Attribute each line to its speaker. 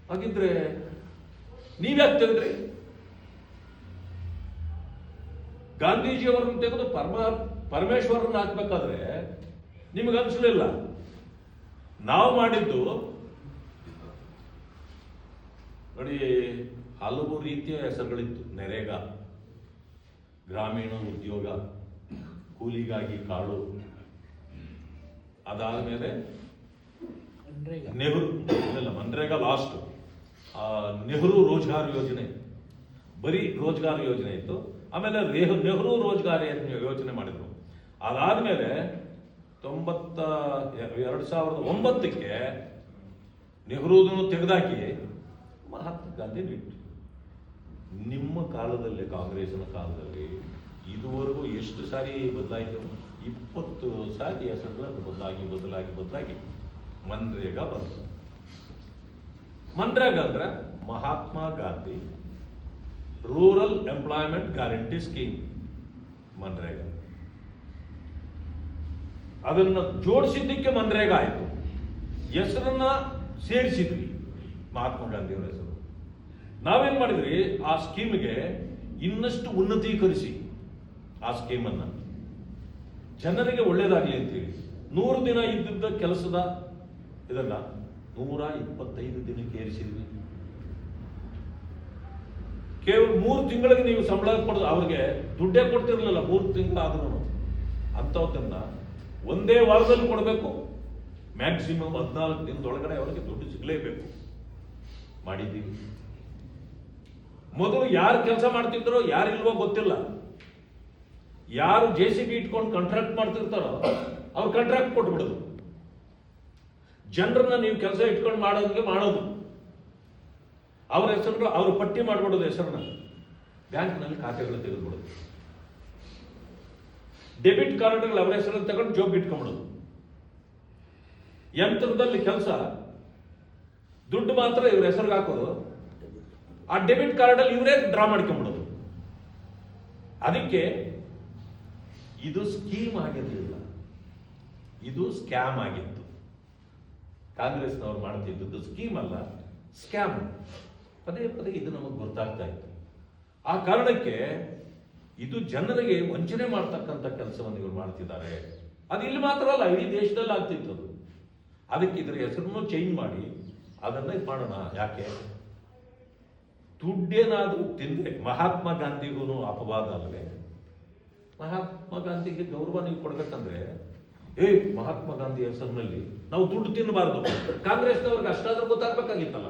Speaker 1: ಹಾಗಿದ್ರೆ ನೀವ್ಯಾಕೆ ತೆಗೆದ್ರಿ? ಗಾಂಧೀಜಿಯವರನ್ನು ತೆಗೆದು ಪರಮೇಶ್ವರನ್ನ ಹಾಕ್ಬೇಕಾದ್ರೆ ನಿಮಗೆ ಅನಿಸಲಿಲ್ಲ. ನಾವು ಮಾಡಿದ್ದು ನೋಡಿ, ಹಲವು ರೀತಿಯ ಹೆಸರುಗಳಿತ್ತು. ನೆರೇಗಾ, ಗ್ರಾಮೀಣ ಉದ್ಯೋಗ, ಕೂಲಿಗಾಗಿ ಕಾಳು, ಅದಾದ ಮೇಲೆ ನೆಹರು, ಇಲ್ಲ ಮನ್ರೇಗಾ ಲಾಸ್ಟ್, ನೆಹರು ರೋಜ್ಗಾರ್ ಯೋಜನೆ, ಬರೀ ರೋಜ್ಗಾರ್ ಯೋಜನೆ ಇತ್ತು. ಆಮೇಲೆ ನೆಹರು ರೋಜ್ಗಾರ್ ಯೋಜನೆ ಮಾಡಿದ್ರು. ಅದಾದ್ಮೇಲೆ 2009ಕ್ಕೆ ನೆಹರೂದನ್ನು ತೆಗೆದಾಕಿ ಮಹಾತ್ಮ ಗಾಂಧಿ ಬಿಟ್ಟು. ನಿಮ್ಮ ಕಾಲದಲ್ಲಿ, ಕಾಂಗ್ರೆಸ್ನ ಕಾಲದಲ್ಲಿ ಇದುವರೆಗೂ ಎಷ್ಟು ಸಾರಿ ಬದಲಾಯಿತು? 20 ಸಾರಿ ಹೆಸರುಗಳನ್ನು ಬದಲಾಗಿ ಮನ್ರೇಗಾ ಬಂತು. ಮನ್ರೇಗಾ ಅಂದ್ರೆ Mahatma Gandhi rural employment guarantee scheme. MNREGA ಅದನ್ನ ಜೋಡಿಸಿದ್ದಕ್ಕೆ ಮನ್ರೇಗಾ ಆಯಿತು. ಹೆಸರನ್ನ ಸೇರಿಸಿದ್ವಿ, ಮಹಾತ್ಮ ಗಾಂಧಿಯವರ ಹೆಸರು. ನಾವೇನ್ ಮಾಡಿದ್ರಿ, ಆ ಸ್ಕೀಮ್ಗೆ ಇನ್ನಷ್ಟು ಉನ್ನತೀಕರಿಸಿ ಆ ಸ್ಕೀಮನ್ನು ಜನರಿಗೆ ಒಳ್ಳೇದಾಗಲಿ ಅಂತೇಳಿ 100 ದಿನ ಇದ್ದಿದ್ದ ಕೆಲಸದ ಇದನ್ನ 125 ದಿನಕ್ಕೆ ಏರಿಸಿದ್ವಿ. ಕೇವಲ 3 ತಿಂಗಳಿಗೆ ನೀವು ಸಂಬಳ ಕೊಡೋದು, ಅವ್ರಿಗೆ ದುಡ್ಡೇ ಕೊಡ್ತಿರ್ಲಿಲ್ಲ 3 ತಿಂಗಳಾದ್ರೂ. ಅಂಥದ್ದನ್ನ ಒಂದೇ ವಾರದಲ್ಲಿ ಕೊಡಬೇಕು, ಮ್ಯಾಕ್ಸಿಮಮ್ 14 ದಿನದೊಳಗಡೆ ಅವರಿಗೆ ದುಡ್ಡು ಸಿಗಲೇಬೇಕು. ಮಾಡಿದ್ದೀವಿ. ಮೊದಲು ಯಾರು ಕೆಲಸ ಮಾಡ್ತಿದ್ರೋ ಯಾರಿಲ್ವೋ ಗೊತ್ತಿಲ್ಲ. ಯಾರು JCB ಇಟ್ಕೊಂಡು ಕಾಂಟ್ರಾಕ್ಟ್ ಮಾಡ್ತಿರ್ತಾರೋ ಅವ್ರು ಕಾಂಟ್ರಾಕ್ಟ್ ಕೊಟ್ಬಿಡೋದು. ಜನರನ್ನ ನೀವು ಕೆಲಸ ಇಟ್ಕೊಂಡು ಮಾಡೋದು, ಅವ್ರ ಹೆಸರು ಅವ್ರ ಪಟ್ಟಿ ಮಾಡ್ಬಿಡೋದು, ಹೆಸರನ್ನ ಬ್ಯಾಂಕ್ನಲ್ಲಿ ಖಾತೆಗಳು ತೆಗೆದುಬಿಡೋದು, ಡೆಬಿಟ್ ಕಾರ್ಡ್ಗಳು ಅವರ ಹೆಸರಲ್ಲಿ ತಗೊಂಡು ಜೋಬ್ ಇಟ್ಕೊಂಡ್ಬಿಡೋದು. ಯಂತ್ರದಲ್ಲಿ ಕೆಲಸ, ದುಡ್ಡು ಮಾತ್ರ ಇವ್ರ ಹೆಸರಿಗೆ ಹಾಕೋದು, ಆ ಡೆಬಿಟ್ ಕಾರ್ಡಲ್ಲಿ ಇವರೇ ಡ್ರಾ ಮಾಡ್ಕೊಂಡ್ಬಿಡೋದು. ಅದಕ್ಕೆ ಇದು ಸ್ಕೀಮ್ ಆಗಿರಲಿಲ್ಲ, ಇದು ಸ್ಕ್ಯಾಮ್ ಆಗಿತ್ತು. ಕಾಂಗ್ರೆಸ್ನವ್ರು ಮಾಡ್ತಿದ್ದದ್ದು ಸ್ಕೀಮ್ ಅಲ್ಲ, ಸ್ಕ್ಯಾಮ್. ಪದೇ ಇದು ನಮಗೆ ಗೊತ್ತಾಗ್ತಾ ಇತ್ತು. ಆ ಕಾರಣಕ್ಕೆ ಇದು ಜನರಿಗೆ ವಂಚನೆ ಮಾಡ್ತಕ್ಕಂಥ ಕೆಲಸವನ್ನು ಇವರು ಮಾಡ್ತಿದ್ದಾರೆ. ಅದು ಇಲ್ಲಿ ಮಾತ್ರ ಅಲ್ಲ, ಇಡೀ ದೇಶದಲ್ಲಿ ಆಗ್ತಿತ್ತು ಅದು. ಅದಕ್ಕೆ ಇದರ ಹೆಸರನ್ನು ಚೇಂಜ್ ಮಾಡಿ ಅದನ್ನ ಇದು ಮಾಡೋಣ. ಯಾಕೆ? ದುಡ್ಡೇನಾದ್ರೂ ತಿಂದ್ರೆ ಮಹಾತ್ಮ ಗಾಂಧಿಗೂ ಅಪವಾದ ಅಲ್ವೇ? ಮಹಾತ್ಮ ಗಾಂಧಿಗೆ ಗೌರವ ನೀವು ಕೊಡ್ಬೇಕಂದ್ರೆ, ಮಹಾತ್ಮ ಗಾಂಧಿ ಹೆಸರಿನಲ್ಲಿ ನಾವು ದುಡ್ಡು ತಿನ್ನಬಾರ್ದು. ಕಾಂಗ್ರೆಸ್ನವ್ರಿಗೆ ಅಷ್ಟಾದ್ರೂ ಗೊತ್ತಾಗ್ಬೇಕಾಗಿತ್ತಲ್ಲ.